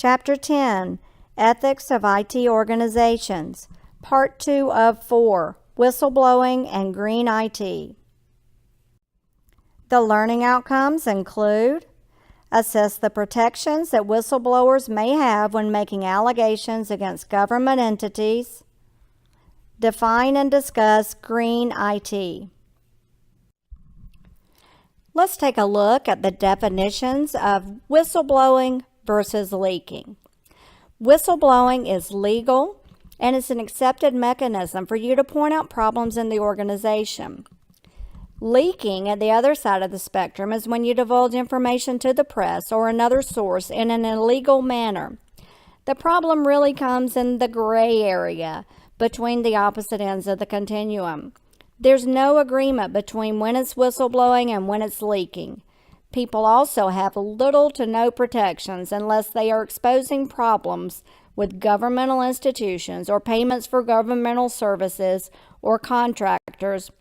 Chapter 10, Ethics of IT Organizations, Part 2 of 4, Whistleblowing and Green IT. The learning outcomes include: assess the protections that whistleblowers may have when making allegations against government entities. Define and discuss green IT. Let's take a look at the definitions of whistleblowing versus leaking. Whistleblowing is legal and it's an accepted mechanism for you to point out problems in the organization. Leaking, at the other side of the spectrum, is when you divulge information to the press or another source in an illegal manner. The problem really comes in the gray area between the opposite ends of the continuum. There's no agreement between when it's whistleblowing and when it's leaking. People also have little to no protections unless they are exposing problems with governmental institutions or payments for governmental services or contractors,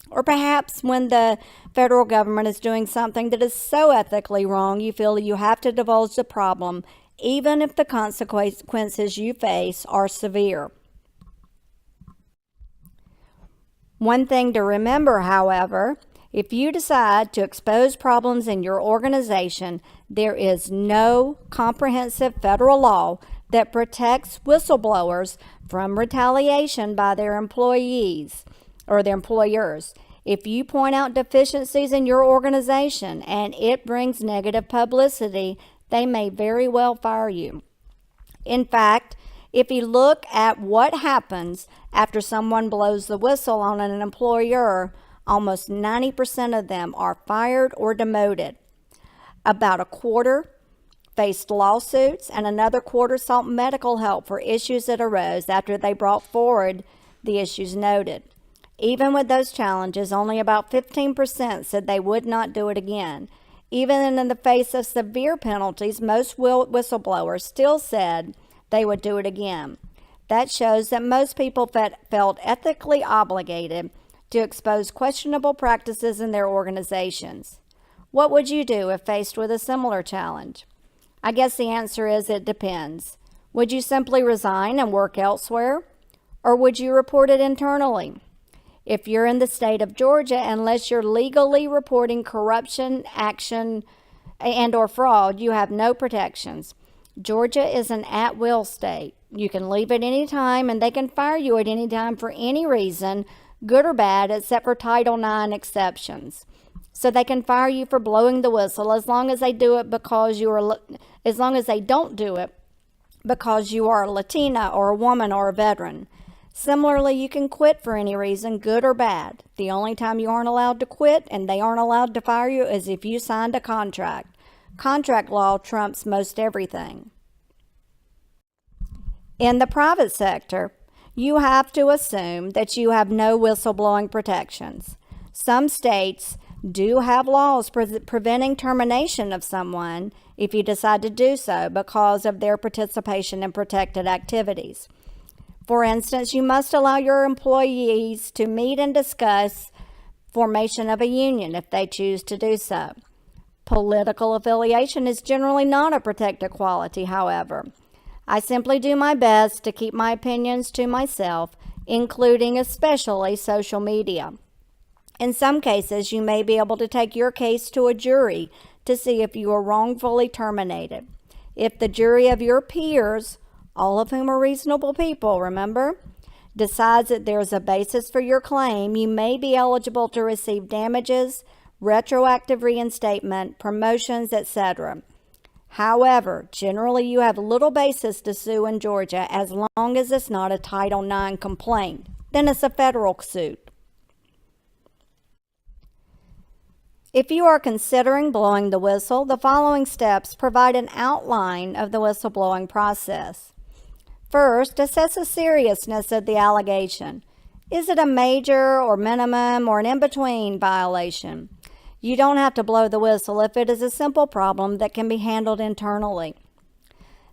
or perhaps when the federal government is doing something that is so ethically wrong you feel you have to divulge the problem even if the consequences you face are severe. One thing to remember, however, if you decide to expose problems in your organization, there is no comprehensive federal law that protects whistleblowers from retaliation by their employees or their employers. If you point out deficiencies in your organization and it brings negative publicity, they may very well fire you. In fact, if you look at what happens after someone blows the whistle on an employer, almost 90% of them are fired or demoted. About a quarter faced lawsuits, and another quarter sought medical help for issues that arose after they brought forward the issues noted. Even with those challenges, only about 15% said they would not do it again. Even in the face of severe penalties, most whistleblowers still said they would do it again. That shows that most people felt ethically obligated to expose questionable practices in their organizations. What would you do if faced with a similar challenge? I guess the answer is it depends. Would you simply resign and work elsewhere? Or would you report it internally? If you're in the state of Georgia, unless you're legally reporting corruption, action, and or fraud, you have no protections. Georgia is an at-will state. You can leave at any time and they can fire you at any time for any reason, good or bad, except for Title IX exceptions. So they can fire you for blowing the whistle as long as they do it as long as they don't do it because you are a Latina or a woman or a veteran. Similarly, you can quit for any reason, good or bad. The only time you aren't allowed to quit and they aren't allowed to fire you is if you signed a contract. Contract law trumps most everything. In the private sector, you have to assume that you have no whistleblowing protections. Some states do have laws preventing termination of someone if you decide to do so because of their participation in protected activities. For instance, you must allow your employees to meet and discuss formation of a union if they choose to do so. Political affiliation is generally not a protected quality, however. I simply do my best to keep my opinions to myself, including especially social media. In some cases, you may be able to take your case to a jury to see if you were wrongfully terminated. If the jury of your peers, all of whom are reasonable people, remember, decides that there is a basis for your claim, you may be eligible to receive damages, retroactive reinstatement, promotions, etc. However, generally you have little basis to sue in Georgia as long as it's not a Title IX complaint. Then it's a federal suit. If you are considering blowing the whistle, the following steps provide an outline of the whistleblowing process. First, assess the seriousness of the allegation. Is it a major or minimum or an in-between violation? You don't have to blow the whistle if it is a simple problem that can be handled internally.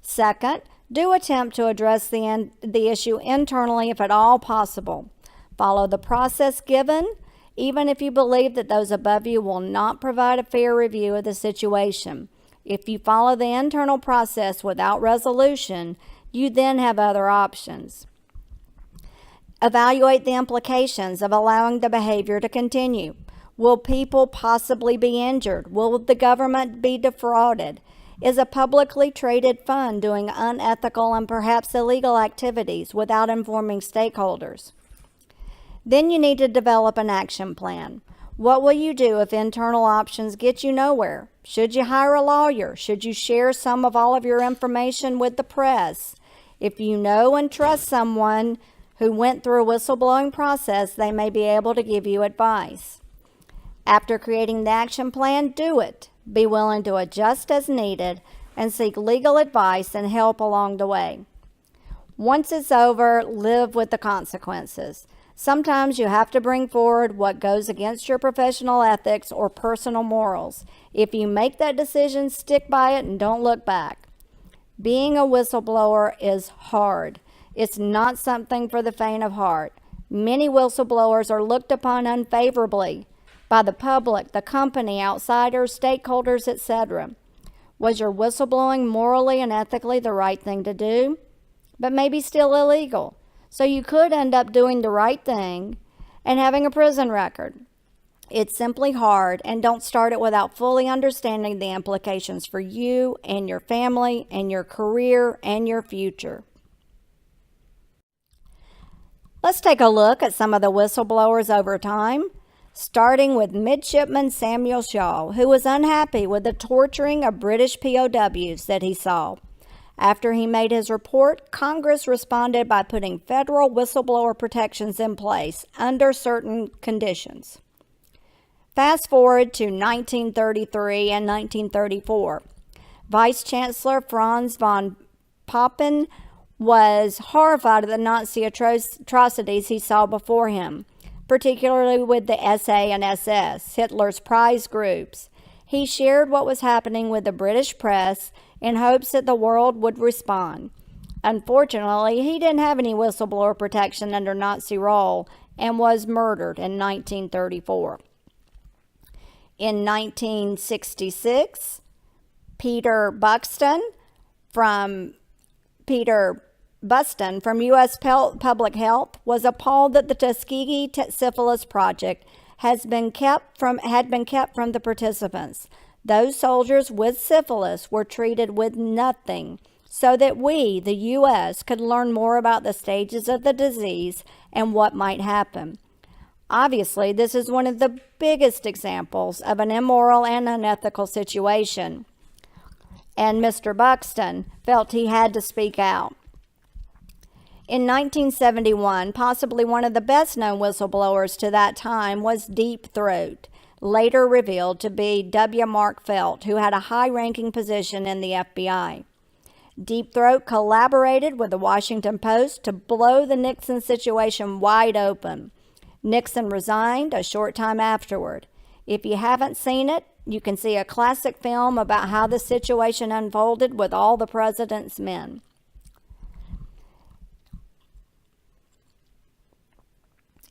Second, do attempt to address the issue internally if at all possible. Follow the process given, even if you believe that those above you will not provide a fair review of the situation. If you follow the internal process without resolution, you then have other options. Evaluate the implications of allowing the behavior to continue. Will people possibly be injured? Will the government be defrauded? Is a publicly traded fund doing unethical and perhaps illegal activities without informing stakeholders? Then you need to develop an action plan. What will you do if internal options get you nowhere? Should you hire a lawyer? Should you share some of all of your information with the press? If you know and trust someone who went through a whistleblowing process, they may be able to give you advice. After creating the action plan, do it. Be willing to adjust as needed and seek legal advice and help along the way. Once it's over, live with the consequences. Sometimes you have to bring forward what goes against your professional ethics or personal morals. If you make that decision, stick by it and don't look back. Being a whistleblower is hard. It's not something for the faint of heart. Many whistleblowers are looked upon unfavorably by the public, the company, outsiders, stakeholders, etc. Was your whistleblowing morally and ethically the right thing to do? But maybe still illegal. So you could end up doing the right thing and having a prison record. It's simply hard, and don't start it without fully understanding the implications for you and your family and your career and your future. Let's take a look at some of the whistleblowers over time, starting with Midshipman Samuel Shaw, who was unhappy with the torturing of British POWs that he saw. After he made his report, Congress responded by putting federal whistleblower protections in place under certain conditions. Fast forward to 1933 and 1934. Vice Chancellor Franz von Papen was horrified at the Nazi atrocities he saw before him, particularly with the SA and SS, Hitler's prize groups. He shared what was happening with the British press in hopes that the world would respond. Unfortunately, he didn't have any whistleblower protection under Nazi rule and was murdered in 1934. In 1966, Peter Buxton from U.S. Public Health was appalled that the Tuskegee Syphilis Project had been kept from the participants. Those soldiers with syphilis were treated with nothing so that we, the U.S., could learn more about the stages of the disease and what might happen. Obviously, this is one of the biggest examples of an immoral and unethical situation, and Mr. Buxton felt he had to speak out. In 1971, possibly one of the best-known whistleblowers to that time was Deep Throat, later revealed to be W. Mark Felt, who had a high-ranking position in the FBI. Deep Throat collaborated with the Washington Post to blow the Nixon situation wide open. Nixon resigned a short time afterward. If you haven't seen it, you can see a classic film about how the situation unfolded with all the president's men.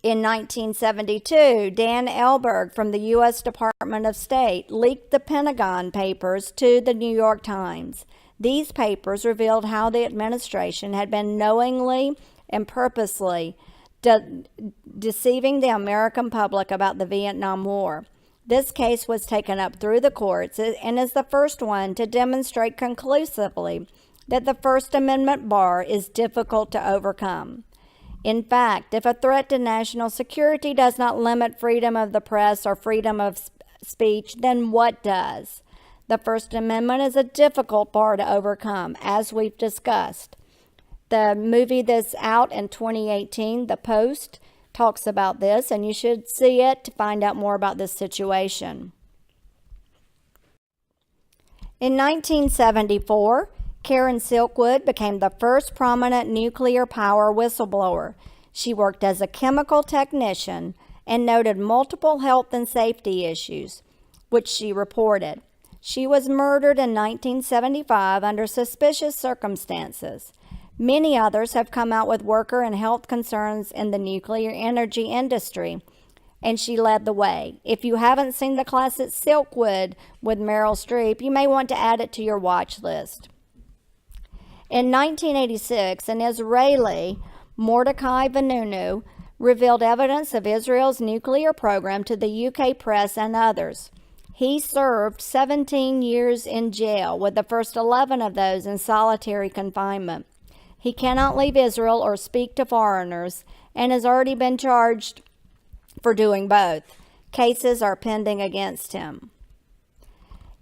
In 1972, Dan Elberg from the U.S. Department of State leaked the Pentagon Papers to the New York Times. These papers revealed how the administration had been knowingly and purposely deceiving the American public about the Vietnam War. This case was taken up through the courts and is the first one to demonstrate conclusively that the First Amendment bar is difficult to overcome. In fact, if a threat to national security does not limit freedom of the press or freedom of speech, then what does? The First Amendment is a difficult bar to overcome, as we've discussed. The movie that's out in 2018, The Post, talks about this, and you should see it to find out more about this situation. In 1974, Karen Silkwood became the first prominent nuclear power whistleblower. She worked as a chemical technician and noted multiple health and safety issues, which she reported. She was murdered in 1975 under suspicious circumstances. Many others have come out with worker and health concerns in the nuclear energy industry, and she led the way. If you haven't seen the classic Silkwood with Meryl Streep, you may want to add it to your watch list. In 1986, an Israeli, Mordecai Vanunu, revealed evidence of Israel's nuclear program to the UK press and others. He served 17 years in jail, with the first 11 of those in solitary confinement. He cannot leave Israel or speak to foreigners and has already been charged for doing both. Cases are pending against him.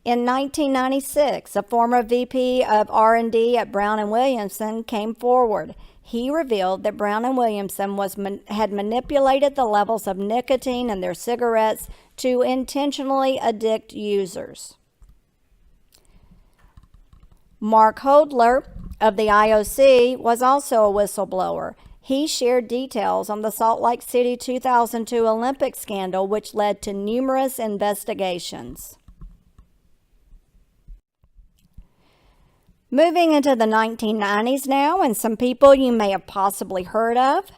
In 1996, a former VP of R&D at Brown & Williamson came forward. He revealed that Brown & Williamson had manipulated the levels of nicotine in their cigarettes to intentionally addict users. Mark Hodler of the IOC was also a whistleblower. He shared details on the Salt Lake City 2002 Olympic scandal, which led to numerous investigations. Moving into the 1990s now, and some people you may have possibly heard of.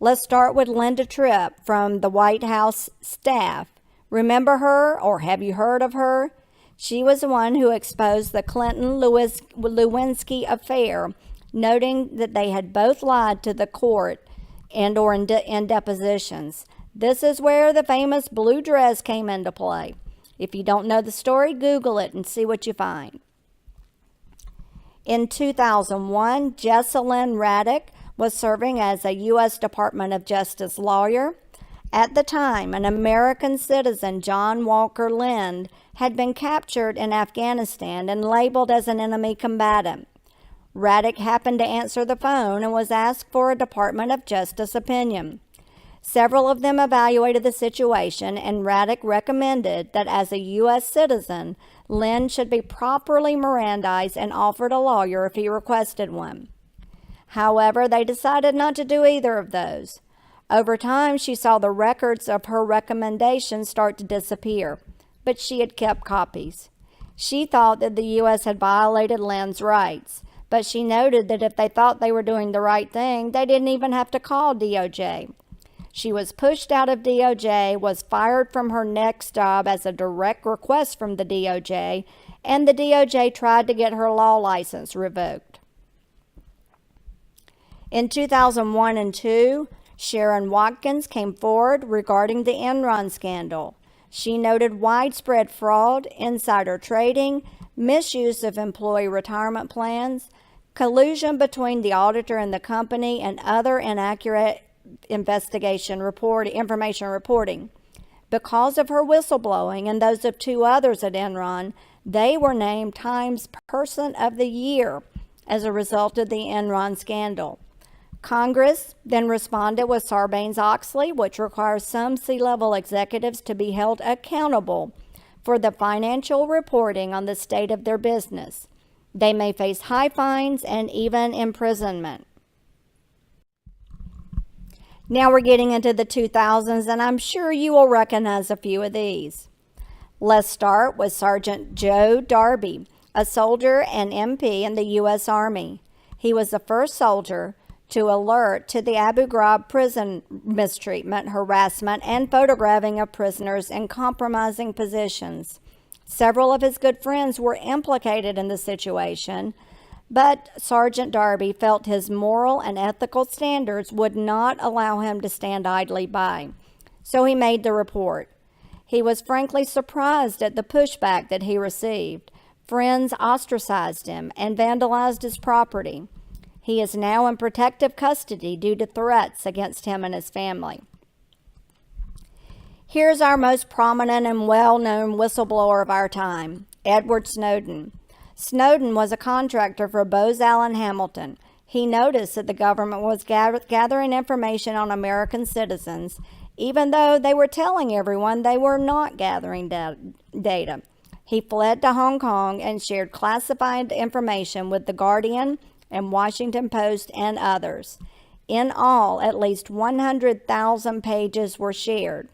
Let's start with Linda Tripp from the White House staff. Remember her, or have you heard of her? She was the one who exposed the Clinton-Lewinsky affair, noting that they had both lied to the court and or in depositions. This is where the famous blue dress came into play. If you don't know the story, Google it and see what you find. In 2001, Jessalyn Radick was serving as a U.S. Department of Justice lawyer. At the time, an American citizen, John Walker Lind, had been captured in Afghanistan and labeled as an enemy combatant. Radick happened to answer the phone and was asked for a Department of Justice opinion. Several of them evaluated the situation, and Radick recommended that as a U.S. citizen, Lind should be properly Mirandized and offered a lawyer if he requested one. However, they decided not to do either of those. Over time, she saw the records of her recommendations start to disappear, but she had kept copies. She thought that the U.S. had violated Lind's rights, but she noted that if they thought they were doing the right thing, they didn't even have to call DOJ. She was pushed out of DOJ, was fired from her next job as a direct request from the DOJ, and the DOJ tried to get her law license revoked. In 2001 and 2, Sharon Watkins came forward regarding the Enron scandal. She noted widespread fraud, insider trading, misuse of employee retirement plans, collusion between the auditor and the company, and other inaccurate information reporting. Because of her whistleblowing and those of 2 others at Enron, they were named Time's Person of the Year as a result of the Enron scandal. Congress then responded with Sarbanes-Oxley, which requires some C-level executives to be held accountable for the financial reporting on the state of their business. They may face high fines and even imprisonment. Now we're getting into the 2000s, and I'm sure you will recognize a few of these. Let's start with Sergeant Joe Darby, a soldier and MP in the U.S. Army. He was the first soldier to alert to the Abu Ghraib prison mistreatment, harassment, and photographing of prisoners in compromising positions. Several of his good friends were implicated in the situation, but Sergeant Darby felt his moral and ethical standards would not allow him to stand idly by. So he made the report. He was frankly surprised at the pushback that he received. Friends ostracized him and vandalized his property. He is now in protective custody due to threats against him and his family. Here's our most prominent and well-known whistleblower of our time, Edward Snowden. Snowden was a contractor for Booz Allen Hamilton. He noticed that the government was gathering information on American citizens, even though they were telling everyone they were not gathering data. He fled to Hong Kong and shared classified information with The Guardian and Washington Post and others. In all, at least 100,000 pages were shared.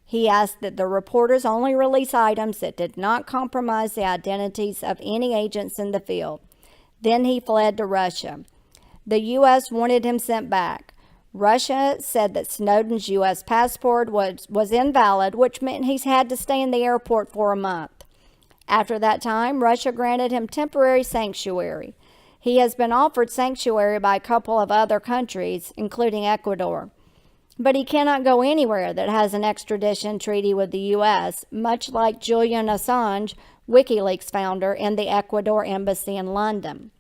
He asked that the reporters only release items that did not compromise the identities of any agents in the field. Then he fled to Russia. The U.S. wanted him sent back. Russia said that Snowden's U.S. passport was invalid, which meant he's had to stay in the airport for a month. After that time, Russia granted him temporary sanctuary. He has been offered sanctuary by a couple of other countries, including Ecuador. But he cannot go anywhere that has an extradition treaty with the U.S., much like Julian Assange, WikiLeaks founder, in the Ecuador embassy in London.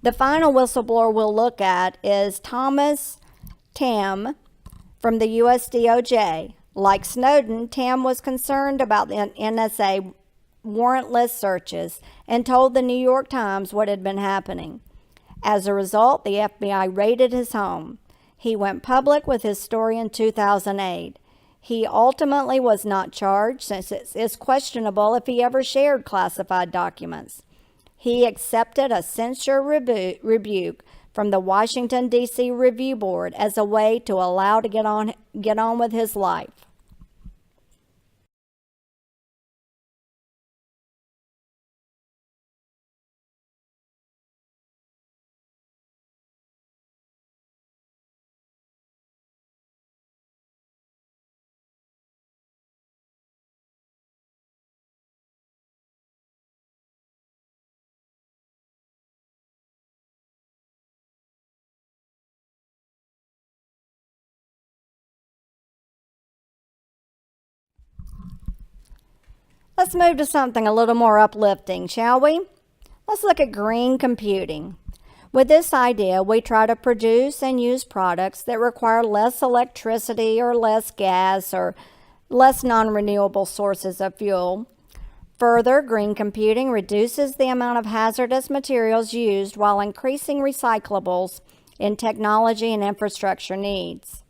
The final whistleblower we'll look at is Thomas Tam from the U.S. DOJ. Like Snowden, Tam was concerned about the NSA warrantless searches and told the New York Times what had been happening. As a result, the FBI raided his home. He went public with his story in 2008. He ultimately was not charged, since it is questionable if he ever shared classified documents. He accepted a censure rebuke from the Washington, D.C. Review Board as a way to allow to get on with his life. Let's move to something a little more uplifting, shall we? Let's look at green computing. With this idea, we try to produce and use products that require less electricity or less gas or less non-renewable sources of fuel. Further, green computing reduces the amount of hazardous materials used while increasing recyclables in technology and infrastructure needs.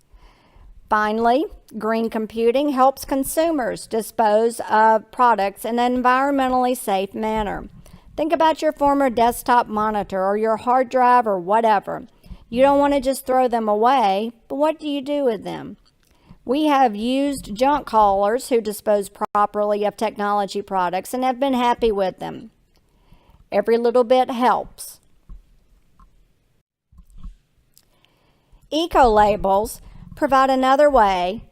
Finally, green computing helps consumers dispose of products in an environmentally safe manner. Think about your former desktop monitor or your hard drive or whatever. You don't want to just throw them away, but what do you do with them? We have used junk haulers who dispose properly of technology products and have been happy with them. Every little bit helps. Eco-labels provide another way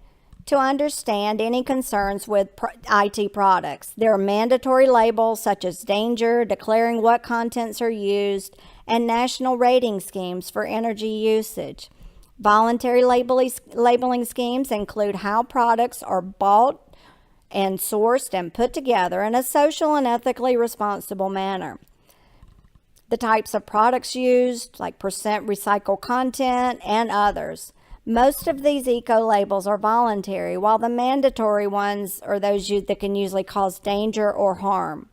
to understand any concerns with IT products. There are mandatory labels such as danger, declaring what contents are used, and national rating schemes for energy usage. Voluntary labeling schemes include how products are bought and sourced and put together in a social and ethically responsible manner. The types of products used, like percent recycled content and others. Most of these eco-labels are voluntary, while the mandatory ones are those that can usually cause danger or harm.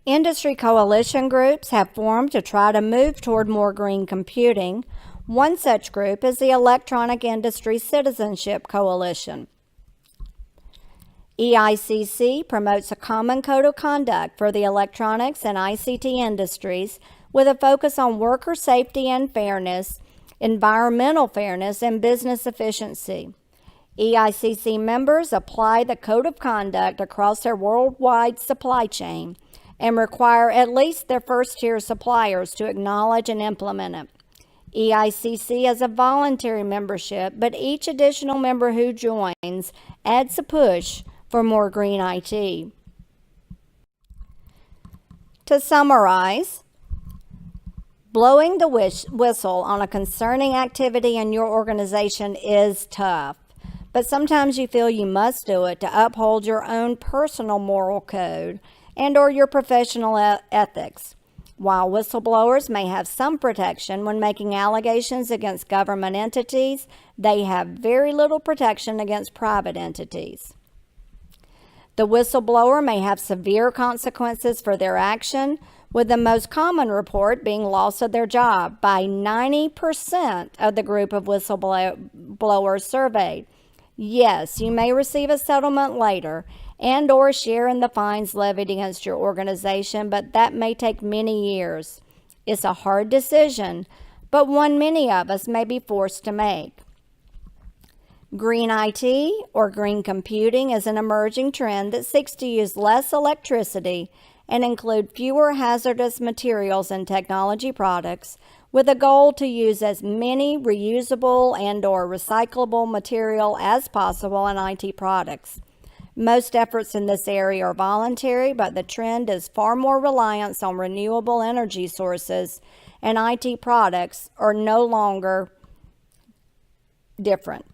Industry coalition groups have formed to try to move toward more green computing. One such group is the Electronic Industry Citizenship Coalition. EICC promotes a common code of conduct for the electronics and ICT industries with a focus on worker safety and fairness, environmental fairness, and business efficiency. EICC members apply the code of conduct across their worldwide supply chain and require at least their first-tier suppliers to acknowledge and implement it. EICC has a voluntary membership, but each additional member who joins adds a push for more green IT. To summarize, blowing the whistle on a concerning activity in your organization is tough, but sometimes you feel you must do it to uphold your own personal moral code and/or your professional ethics. While whistleblowers may have some protection when making allegations against government entities, they have very little protection against private entities. The whistleblower may have severe consequences for their action, with the most common report being loss of their job by 90% of the group of whistleblowers surveyed. Yes, you may receive a settlement later and/or share in the fines levied against your organization, but that may take many years. It's a hard decision, but one many of us may be forced to make. Green IT, or green computing, is an emerging trend that seeks to use less electricity and include fewer hazardous materials in technology products, with a goal to use as many reusable and/or recyclable material as possible in IT products. Most efforts in this area are voluntary, but the trend is far more reliance on renewable energy sources, and IT products are no longer different.